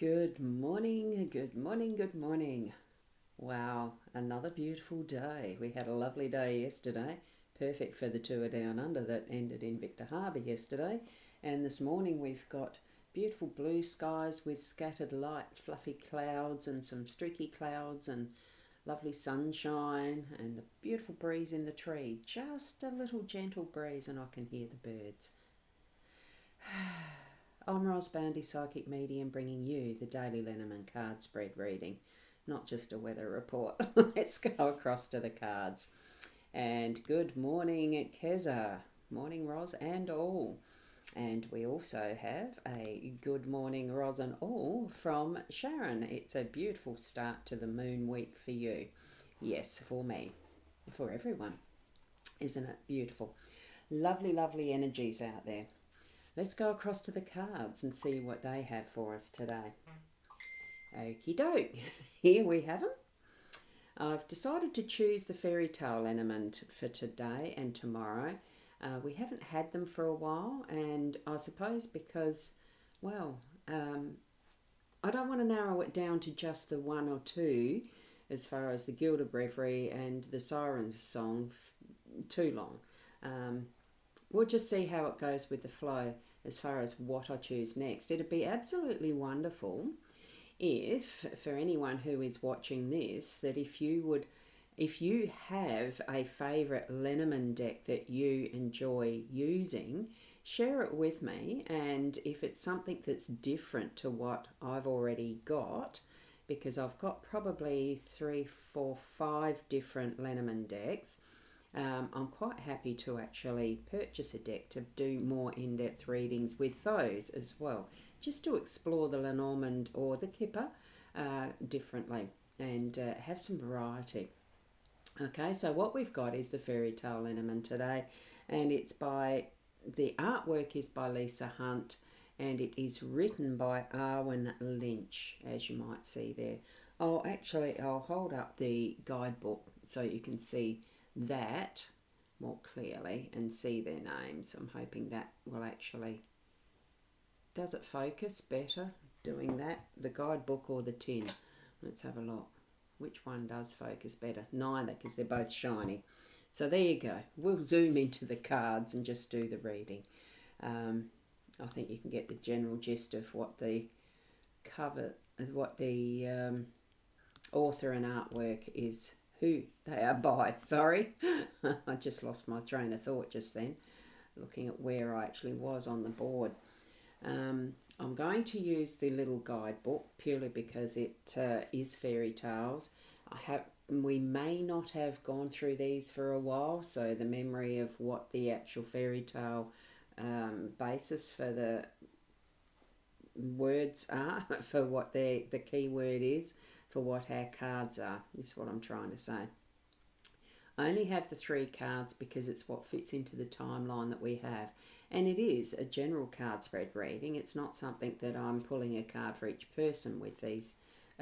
Good morning, good morning, good morning. Wow, another beautiful day. We had a lovely day yesterday, perfect for the tour down under that ended in Victor Harbour yesterday. And this morning we've got beautiful blue skies with scattered light, fluffy clouds and some streaky clouds and lovely sunshine and the beautiful breeze in the tree. Just a little gentle breeze and I can hear the birds. I'm rosboundy psychic medium bringing you the daily Lenormand card spread reading, not just a weather report. Let's go across to the cards. And good morning, Keza. Morning, Ros and all. And we also have a good morning, Ros and all, from Sharon. It's a beautiful start to the moon week for you. Yes, for me, for everyone. Isn't it beautiful? Lovely, lovely energies out there. Let's go across to the cards and see what they have for us today. Okie doke, here we have them. I've decided to choose the fairy tale element for today and tomorrow. We haven't had them for a while, and I suppose because, well, I don't want to narrow it down to just the one or two as far as the Gilded Breviary and the Sirens song too long. We'll just see how it goes with the flow as far as what I choose next. It'd be absolutely wonderful if, for anyone who is watching this, that if you have a favourite Lenormand deck that you enjoy using, share it with me. And if it's something that's different to what I've already got, because I've got probably 3, 4, 5 different Lenormand decks, I'm quite happy to actually purchase a deck to do more in-depth readings with those as well, just to explore the Lenormand or the Kipper differently and have some variety. Okay, so what we've got is the Fairy Tale Lenormand today, and the artwork is by Lisa Hunt, and it is written by Arwen Lynch, as you might see there. I'll hold up the guidebook so you can see that more clearly and see their names. I'm hoping that will actually... Does it focus better doing that? The guidebook or the tin? Let's have a look. Which one does focus better? Neither, because they're both shiny. So there you go. We'll zoom into the cards and just do the reading. I think you can get the general gist of what the author and artwork is, who they are by. Sorry, I just lost my train of thought just then, looking at where I actually was on the board. I'm going to use the little guidebook purely because it is fairy tales. We may not have gone through these for a while, so the memory of what the actual fairy tale basis for the words are, for what the key word is, for what our cards are, is what I'm trying to say. I only have the 3 cards because it's what fits into the timeline that we have. And it is a general card spread reading. It's not something that I'm pulling a card for each person with these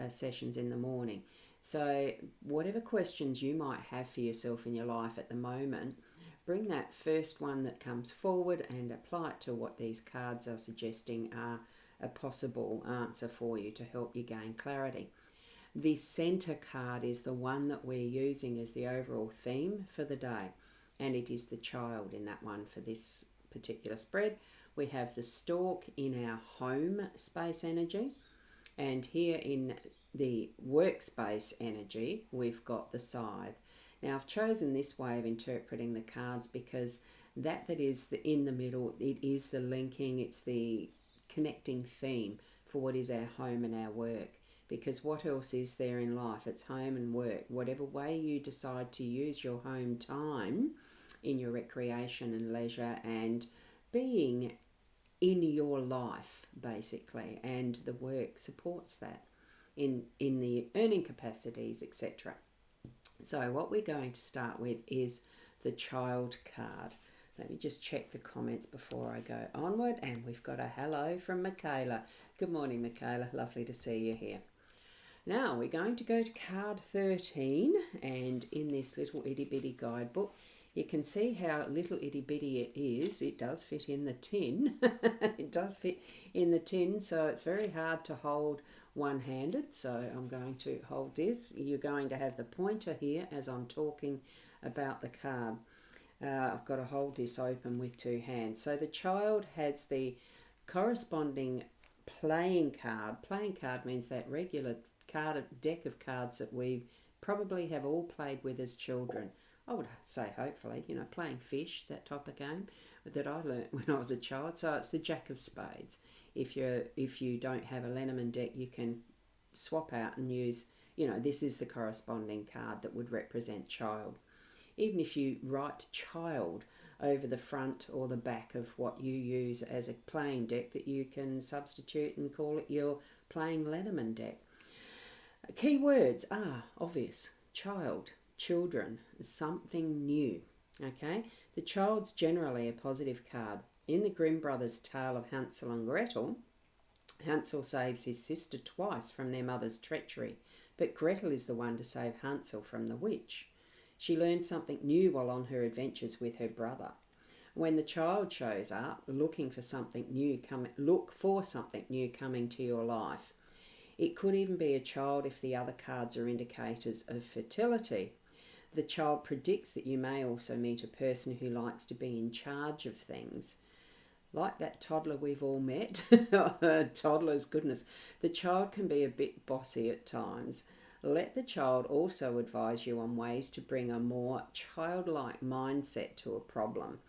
sessions in the morning. So whatever questions you might have for yourself in your life at the moment, bring that first one that comes forward and apply it to what these cards are suggesting are a possible answer for you to help you gain clarity. The centre card is the one that we're using as the overall theme for the day, and it is the child in that one for this particular spread. We have the stork in our home space energy, and here in the workspace energy we've got the scythe. Now I've chosen this way of interpreting the cards because that is in the middle, it is the linking, it's the connecting theme for what is our home and our work. Because what else is there in life? It's home and work. Whatever way you decide to use your home time in your recreation and leisure and being in your life, basically, and the work supports that in the earning capacities, etc. So what we're going to start with is the child card. Let me just check the comments before I go onward, and we've got a hello from Michaela. Good morning, Michaela. Lovely to see you here. Now we're going to go to card 13, and in this little itty bitty guidebook You can see how little itty bitty it is. It does fit in the tin. It does fit in the tin, so it's very hard to hold one-handed. So I'm going to hold this. You're going to have the pointer here as I'm talking about the card. I've got to hold this open with two hands. So the child has the corresponding playing card. Playing card means that regular deck of cards that we probably have all played with as children. I would say hopefully, playing fish, that type of game that I learnt when I was a child. So it's the Jack of Spades. If you don't have a Lenormand deck, you can swap out and use, this is the corresponding card that would represent child. Even if you write child over the front or the back of what you use as a playing deck, that you can substitute and call it your playing Lenormand deck. Key words are obvious: child, children, something new. Okay, the child's generally a positive card. In the Grimm brothers' tale of Hansel and Gretel, Hansel saves his sister twice from their mother's treachery, but Gretel is the one to save Hansel from the witch. She learns something new while on her adventures with her brother. When the child shows up, look for something new coming to your life. It could even be a child if the other cards are indicators of fertility. The child predicts that you may also meet a person who likes to be in charge of things. Like that toddler we've all met. Toddlers, goodness. The child can be a bit bossy at times. Let the child also advise you on ways to bring a more childlike mindset to a problem.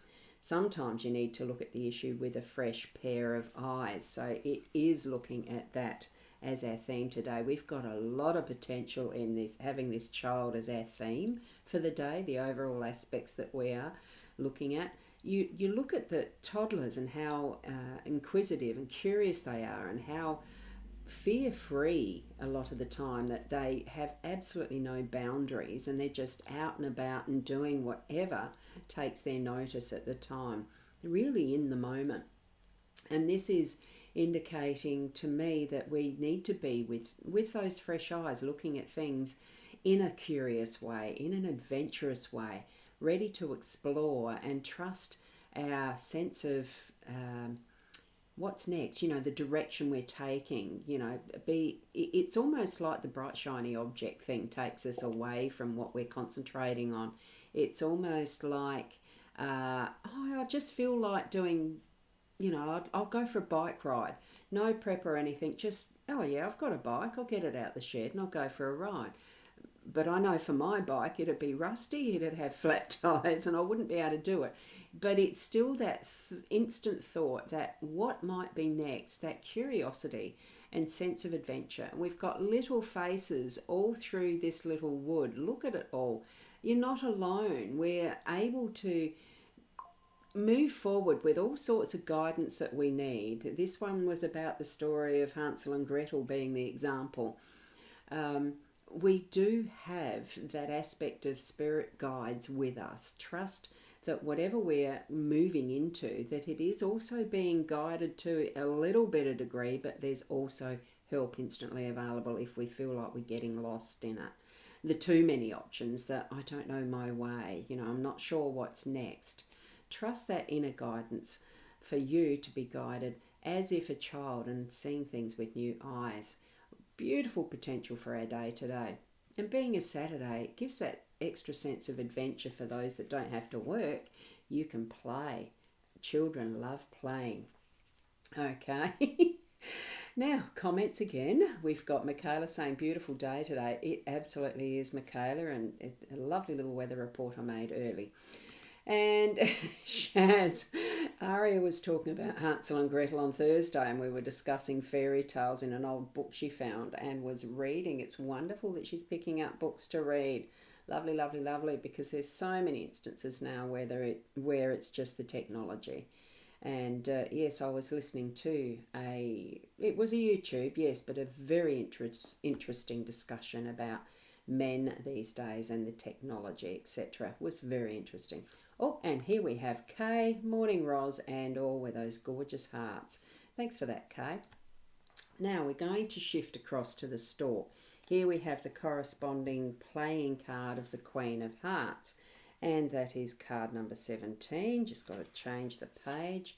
Sometimes you need to look at the issue with a fresh pair of eyes. So it is looking at that as our theme today. We've got a lot of potential in this, having this child as our theme for the day, the overall aspects that we are looking at. You look at the toddlers and how inquisitive and curious they are, and how fear-free a lot of the time, that they have absolutely no boundaries and they're just out and about and doing whatever takes their notice at the time, really in the moment. And this is indicating to me that we need to be with those fresh eyes, looking at things in a curious way, in an adventurous way, ready to explore and trust our sense of what's next, the direction we're taking. It's almost like the bright shiny object thing takes us away from what we're concentrating on. It's almost like I just feel like doing, I'll go for a bike ride, no prep or anything, just I've got a bike, I'll get it out the shed and I'll go for a ride. But I know for my bike it'd be rusty, it'd have flat tires, and I wouldn't be able to do it. But it's still that instant thought that what might be next, that curiosity and sense of adventure. And we've got little faces all through this little wood. Look at it all. You're not alone. We're able to move forward with all sorts of guidance that we need. This one was about the story of Hansel and Gretel being the example. We do have that aspect of spirit guides with us. Trust that whatever we're moving into, that it is also being guided to a little bit of degree, but there's also help instantly available if we feel like we're getting lost in it. The too many options, that I don't know my way, I'm not sure what's next. Trust that inner guidance for you to be guided as if a child and seeing things with new eyes. Beautiful potential for our day today. And being a Saturday, it gives that extra sense of adventure for those that don't have to work. You can play. Children love playing. Okay. Now, comments again. We've got Michaela saying, beautiful day today. It absolutely is, Michaela, and a lovely little weather report I made early. And Shaz, Aria was talking about Hansel and Gretel on Thursday, and we were discussing fairy tales in an old book she found and was reading. It's wonderful that she's picking up books to read. Lovely, lovely, lovely, because there's so many instances now where it's just the technology. And yes, I was listening to it was a YouTube, yes, but a very interesting discussion about men these days and the technology, etc. It was very interesting. Oh, and here we have Kay. Morning, Roz, and all with those gorgeous hearts. Thanks for that, Kay. Now we're going to shift across to the stork. Here we have the corresponding playing card of the Queen of Hearts. and that is card number 17. Just got to change the page.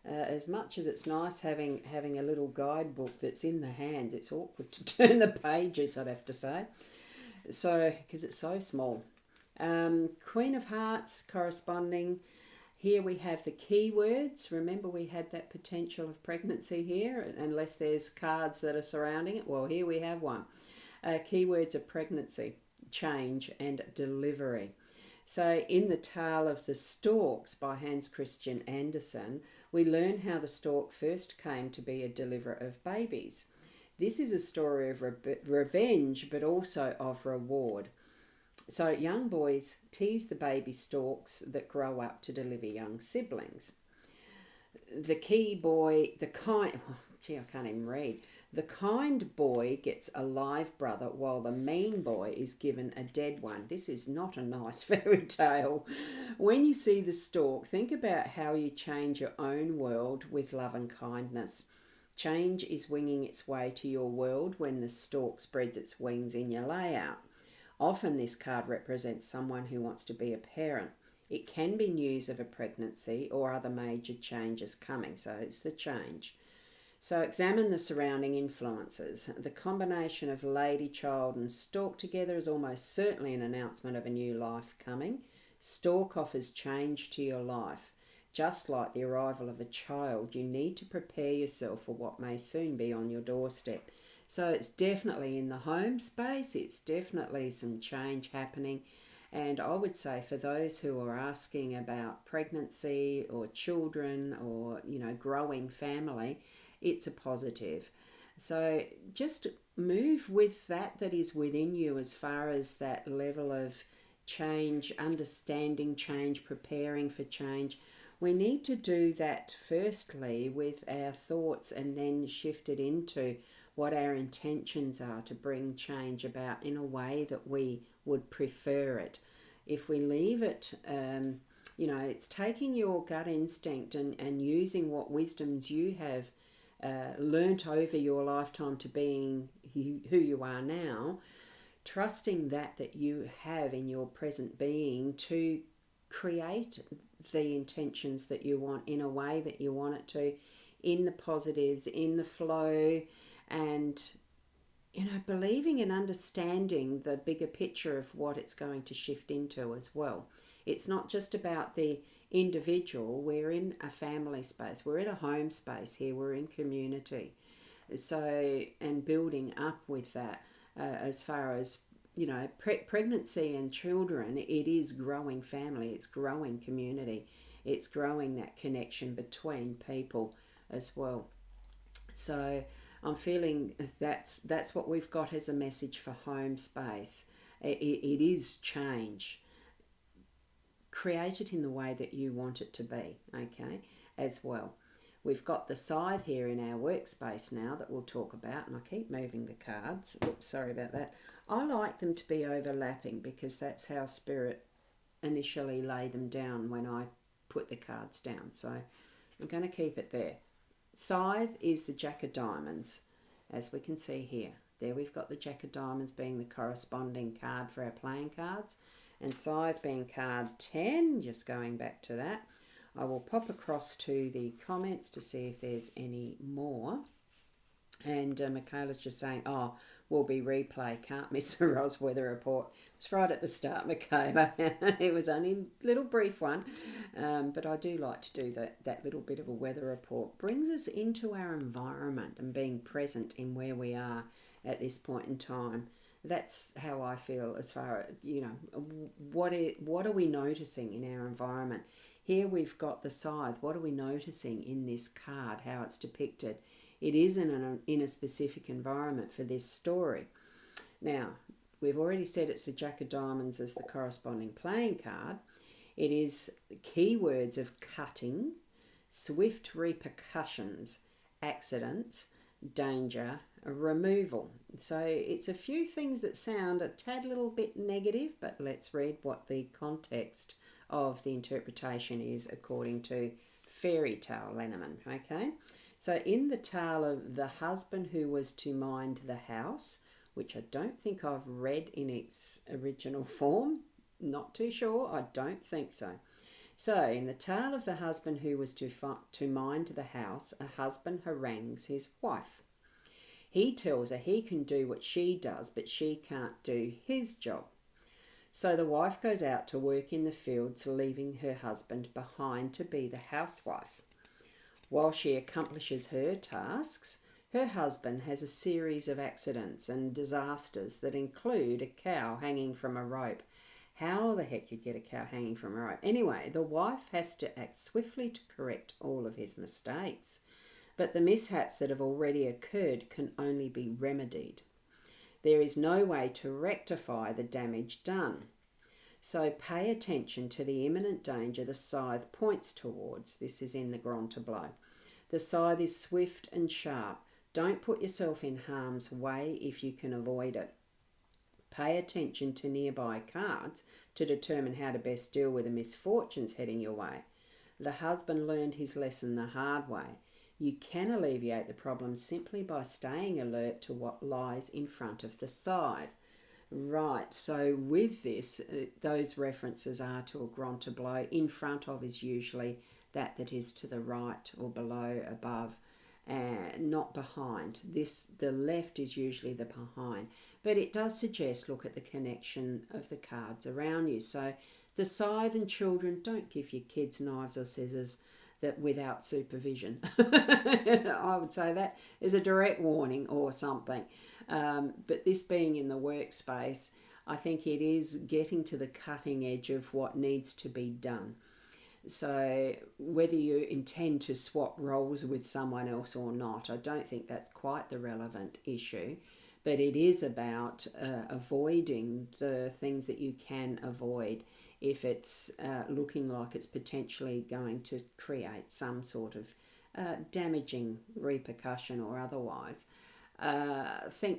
As much as it's nice having a little guidebook that's in the hands, it's awkward to turn the pages, I'd have to say. So, because it's so small. Queen of Hearts corresponding. Here we have the keywords. Remember, we had that potential of pregnancy here, unless there's cards that are surrounding it. Well, here we have one. Keywords are pregnancy, change, and delivery. So in the Tale of the Storks by Hans Christian Andersen, we learn how the stork first came to be a deliverer of babies. This is a story of revenge, but also of reward. So young boys tease the baby storks that grow up to deliver young siblings. The kind boy gets a live brother while the mean boy is given a dead one. This is not a nice fairy tale. When you see the stork, think about how you change your own world with love and kindness. Change is winging its way to your world when the stork spreads its wings in your layout. Often this card represents someone who wants to be a parent. It can be news of a pregnancy or other major changes coming, so it's the change. So examine the surrounding influences. The combination of lady, child and stork together is almost certainly an announcement of a new life coming. Stork offers change to your life. Just like the arrival of a child, you need to prepare yourself for what may soon be on your doorstep. So it's definitely in the home space, it's definitely some change happening. And I would say for those who are asking about pregnancy or children or, growing family, it's a positive. So just move with that is within you as far as that level of change, understanding change, preparing for change. We need to do that firstly with our thoughts and then shift it into what our intentions are to bring change about in a way that we would prefer it. If we leave it, it's taking your gut instinct and using what wisdoms you have learnt over your lifetime to being who you are now, trusting that you have in your present being to create the intentions that you want in a way that you want it to, in the positives, in the flow, and believing and understanding the bigger picture of what it's going to shift into as well. It's not just about the individual. We're in a family space, we're in a home space here, we're in community. So, and building up with that as far as pregnancy and children, it is growing family, it's growing community, it's growing that connection between people as well. So I'm feeling that's what we've got as a message for home space. It is change. Create it in the way that you want it to be, okay, as well. We've got the scythe here in our workspace now that we'll talk about, and I keep moving the cards. Oops, sorry about that. I like them to be overlapping because that's how Spirit initially lay them down when I put the cards down. So I'm going to keep it there. Scythe is the Jack of Diamonds, as we can see here. There we've got the Jack of Diamonds being the corresponding card for our playing cards, and Scythe being card 10, just going back to that. I will pop across to the comments to see if there's any more. And Michaela's just saying, will be replay, can't miss the Ros weather report. It's right at the start, Michaela. It was only a little brief one, but I do like to do that little bit of a weather report. Brings us into our environment and being present in where we are at this point in time. That's how I feel as far as, what are we noticing in our environment? Here we've got the scythe. What are we noticing in this card, how it's depicted? It is in a specific environment for this story. Now, we've already said it's the Jack of Diamonds as the corresponding playing card. It is keywords of cutting, swift repercussions, accidents, danger, removal. So it's a few things that sound a tad little bit negative, but let's read what the context of the interpretation is according to Fairy Tale Lenormand, okay? So in the tale of the husband who was to mind the house, which I don't think I've read in its original form, Not too sure. I don't think so. So, in the tale of the husband who was to mind the house, a husband harangues his wife. He tells her he can do what she does, but she can't do his job. So the wife goes out to work in the fields, leaving her husband behind to be the housewife. While she accomplishes her tasks, her husband has a series of accidents and disasters that include a cow hanging from a rope. How the heck you'd get a cow hanging from a rope? Anyway, the wife has to act swiftly to correct all of his mistakes. But the mishaps that have already occurred can only be remedied. There is no way to rectify the damage done. So pay attention to the imminent danger the scythe points towards. This is in the Grand Tableau. The scythe is swift and sharp. Don't put yourself in harm's way if you can avoid it. Pay attention to nearby cards to determine how to best deal with the misfortunes heading your way. The husband learned his lesson the hard way. You can alleviate the problem simply by staying alert to what lies in front of the scythe. Right, so with this, those references are to a grand tableau. In front of is usually that is to the right or below, above, and not behind. The left is usually the behind. But it does suggest look at the connection of the cards around you. So the scythe and children, don't give your kids knives or scissors that without supervision. I would say that is a direct warning or something. But this being in the workspace, I think it is getting to the cutting edge of what needs to be done. So whether you intend to swap roles with someone else or not, I don't think that's quite the relevant issue. But it is about avoiding the things that you can avoid if it's looking like it's potentially going to create some sort of damaging repercussion or otherwise. Think,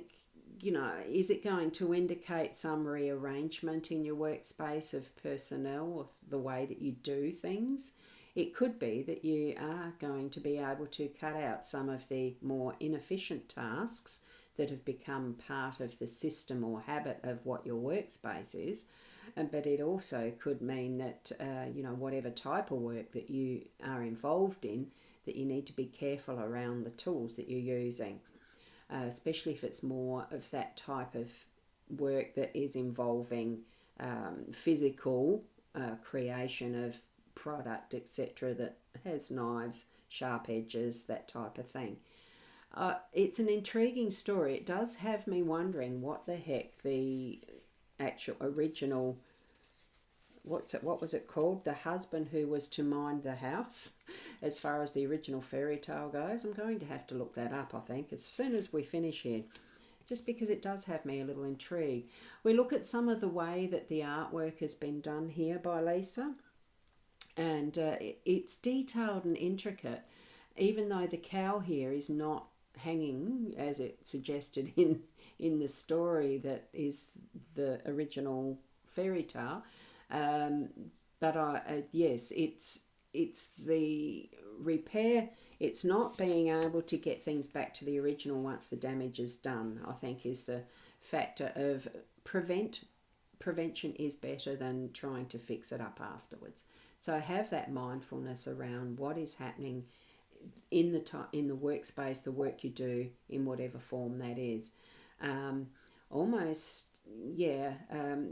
is it going to indicate some rearrangement in your workspace of personnel or the way that you do things? It could be that you are going to be able to cut out some of the more inefficient tasks that have become part of the system or habit of what your workspace is. But it also could mean that, whatever type of work that you are involved in, that you need to be careful around the tools that you're using, especially if it's more of that type of work that is involving physical creation of product, etc., that has knives, sharp edges, that type of thing. It's an intriguing story. It does have me wondering what the heck the actual original, what was it called? The husband who was to mind the house, as far as the original fairy tale goes. I'm going to have to look that up, I think, as soon as we finish here, just because it does have me a little intrigued. We look at some of the way that the artwork has been done here by Lisa, and it's detailed and intricate, even though the cow here is not hanging as it suggested in the story that is the original fairy tale. But yes, it's the repair. It's not being able to get things back to the original once the damage is done, I think, is the factor of prevention is better than trying to fix it up afterwards. So have that mindfulness around what is happening in the workspace, the work you do in whatever form that is.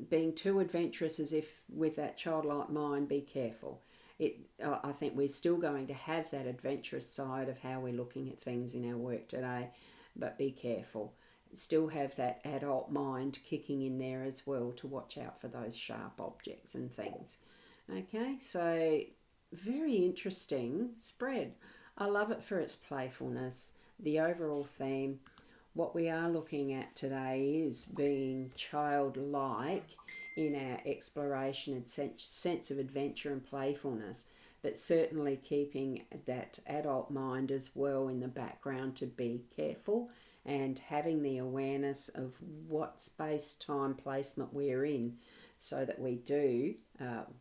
Being too adventurous, as if with that childlike mind, be careful. I think we're still going to have that adventurous side of how we're looking at things in our work today, but be careful. Still have that adult mind kicking in there as well to watch out for those sharp objects and things. Okay, so very interesting spread. I love it for its playfulness, the overall theme. What we are looking at today is being childlike in our exploration and sense of adventure and playfulness, but certainly keeping that adult mind as well in the background to be careful and having the awareness of what space, time, placement we're in, so that we do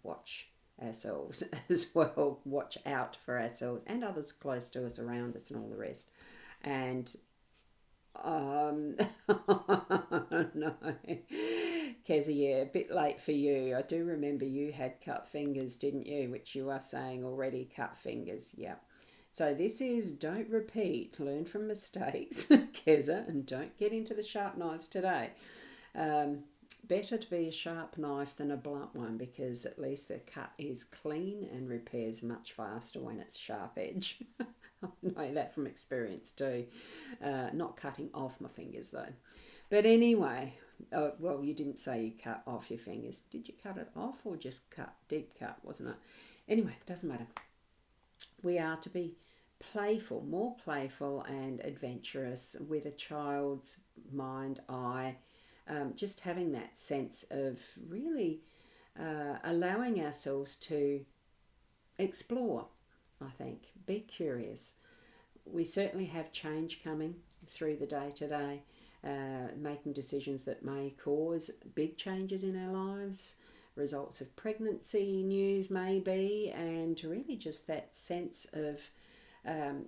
watch ourselves as well, watch out for ourselves and others close to us, around us, and all the rest. And no, Kezzy, yeah, a bit late for you. I do remember you had cut fingers, didn't you? Which you are saying already, cut fingers. Yeah. So this is don't repeat, learn from mistakes, Keza, and don't get into the sharp knives today. Um, Better to be a sharp knife than a blunt one because at least the cut is clean and repairs much faster when it's sharp edge. I know that from experience too. Not cutting off my fingers though. But anyway, well, you didn't say you cut off your fingers. Did you cut it off or just cut? Deep cut, wasn't it? Anyway, doesn't matter. We are to be playful, more playful and adventurous with a child's mind, eye, just having that sense of really allowing ourselves to explore, I think. Be curious. We certainly have change coming through the day today, making decisions that may cause big changes in our lives, results of pregnancy news maybe, and really just that sense of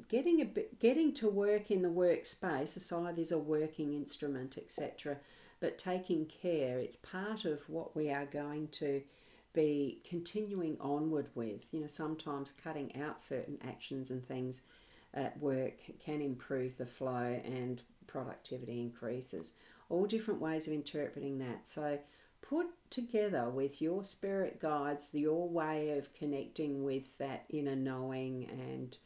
getting to work in the workspace. A scythe is a working instrument, etc. But taking care, it's part of what we are going to be continuing onward with. You know, sometimes cutting out certain actions and things at work can improve the flow and productivity increases. All different ways of interpreting that. So put together with your spirit guides your way of connecting with that inner knowing and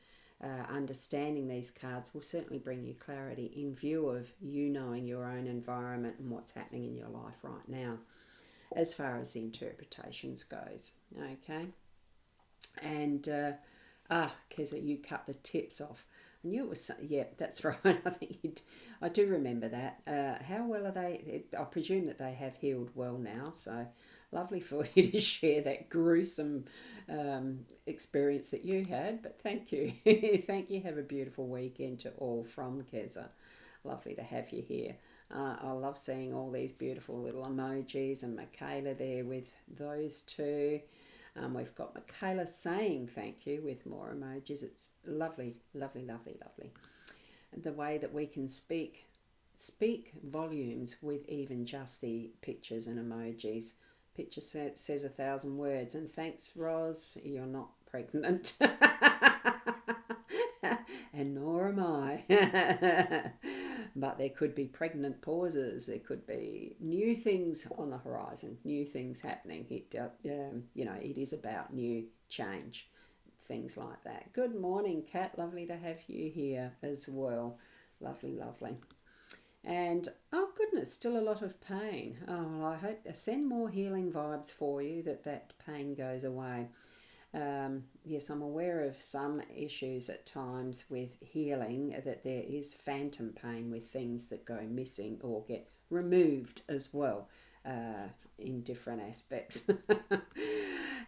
understanding these cards will certainly bring you clarity in view of you knowing your own environment and what's happening in your life right now as far as the interpretations goes. Okay. And Keza, you cut the tips off. I knew it was, yeah, that's right. I think I do remember that. How well are they? I presume that they have healed well now. So lovely for you to share that gruesome experience that you had. But thank you. Thank you. Have a beautiful weekend to all from Keza. Lovely to have you here. I love seeing all these beautiful little emojis and Michaela there with those two. We've got Michaela saying thank you with more emojis. It's lovely, lovely, lovely, lovely. The way that we can speak volumes with even just the pictures and emojis. Picture says 1,000 words. And thanks, Roz, you're not pregnant. And nor am I. But there could be pregnant pauses. There could be new things on the horizon, new things happening. It is about new change, things like that. Good morning, Kat. Lovely to have you here as well. Lovely, lovely. And oh goodness, still a lot of pain. Oh, well, I hope I send more healing vibes for you that pain goes away. Yes, I'm aware of some issues at times with healing, that there is phantom pain with things that go missing or get removed as well in different aspects.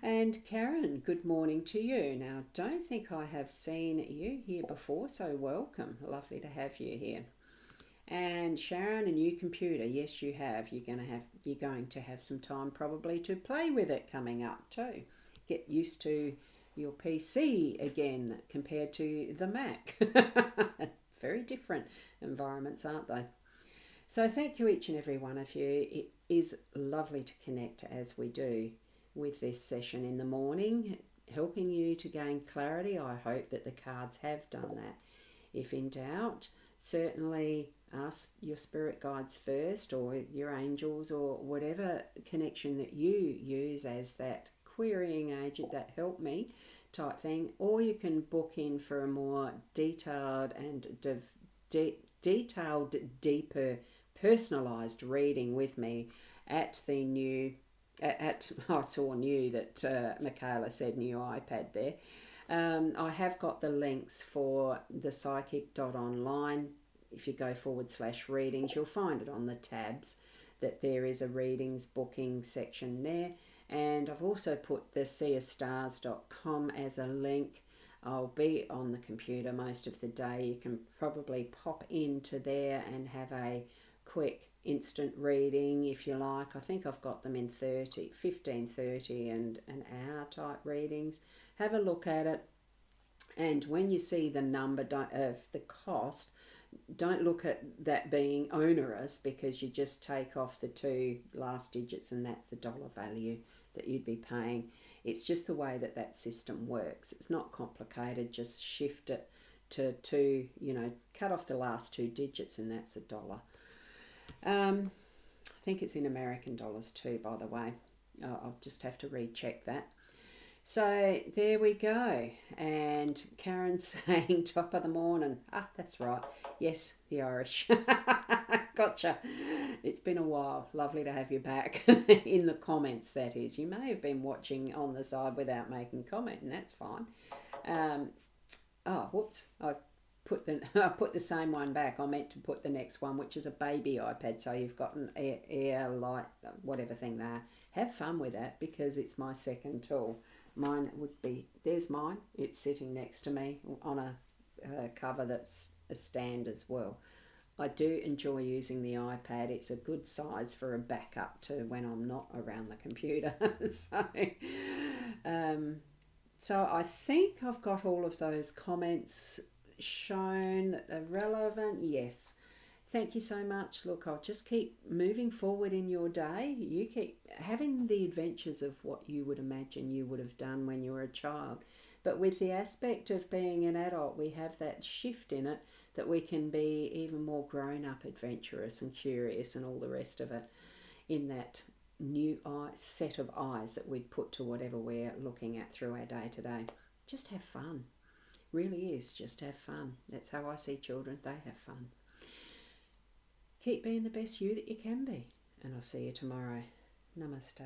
And Karen, good morning to you. Now, don't think I have seen you here before, so welcome. Lovely to have you here. And Sharon, a new computer. Yes, you have. You're going to have some time probably to play with it coming up too. Get used to your PC again compared to the Mac. Very different environments, aren't they? So thank you each and every one of you. It is lovely to connect as we do with this session in the morning, helping you to gain clarity. I hope that the cards have done that. If in doubt, certainly ask your spirit guides first, or your angels, or whatever connection that you use as that querying agent, that help me type thing, or you can book in for a more detailed and deeper personalized reading with me at the new I saw new that Michaela said new iPad there. I have got the links for the psychic.online. If you go /readings, you'll find it on the tabs that there is a readings booking section there. And I've also put the seeastars.com as a link. I'll be on the computer most of the day. You can probably pop into there and have a quick instant reading if you like. I think I've got them in 15, 30 and an hour type readings. Have a look at it. And when you see the number of the cost, don't look at that being onerous, because you just take off the two last digits and that's the dollar value that you'd be paying. It's just the way that that system works. It's not complicated. Just shift it to two, cut off the last two digits and that's a dollar. I think it's in American dollars too, by the way. I'll just have to recheck that. So there we go. And Karen's saying top of the morning. Ah, that's right. Yes, the Irish. Gotcha. It's been a while. Lovely to have you back. In the comments, that is. You may have been watching on the side without making comment, and that's fine. Whoops. I put the same one back. I meant to put the next one, which is a baby iPad. So you've got an air light, whatever thing there. Have fun with that, because it's my second tool. Mine would be, there's mine. It's sitting next to me on a cover that's a stand as well. I do enjoy using the iPad. It's a good size for a backup to when I'm not around the computer. So I think I've got all of those comments shown. Relevant, yes. Thank you so much. Look, I'll just keep moving forward in your day. You keep having the adventures of what you would imagine you would have done when you were a child. But with the aspect of being an adult, we have that shift in it that we can be even more grown-up, adventurous and curious and all the rest of it, in that new set of eyes that we'd put to whatever we're looking at through our day-to-day. Just have fun. Really is. Just have fun. That's how I see children. They have fun. Keep being the best you that you can be. And I'll see you tomorrow. Namaste.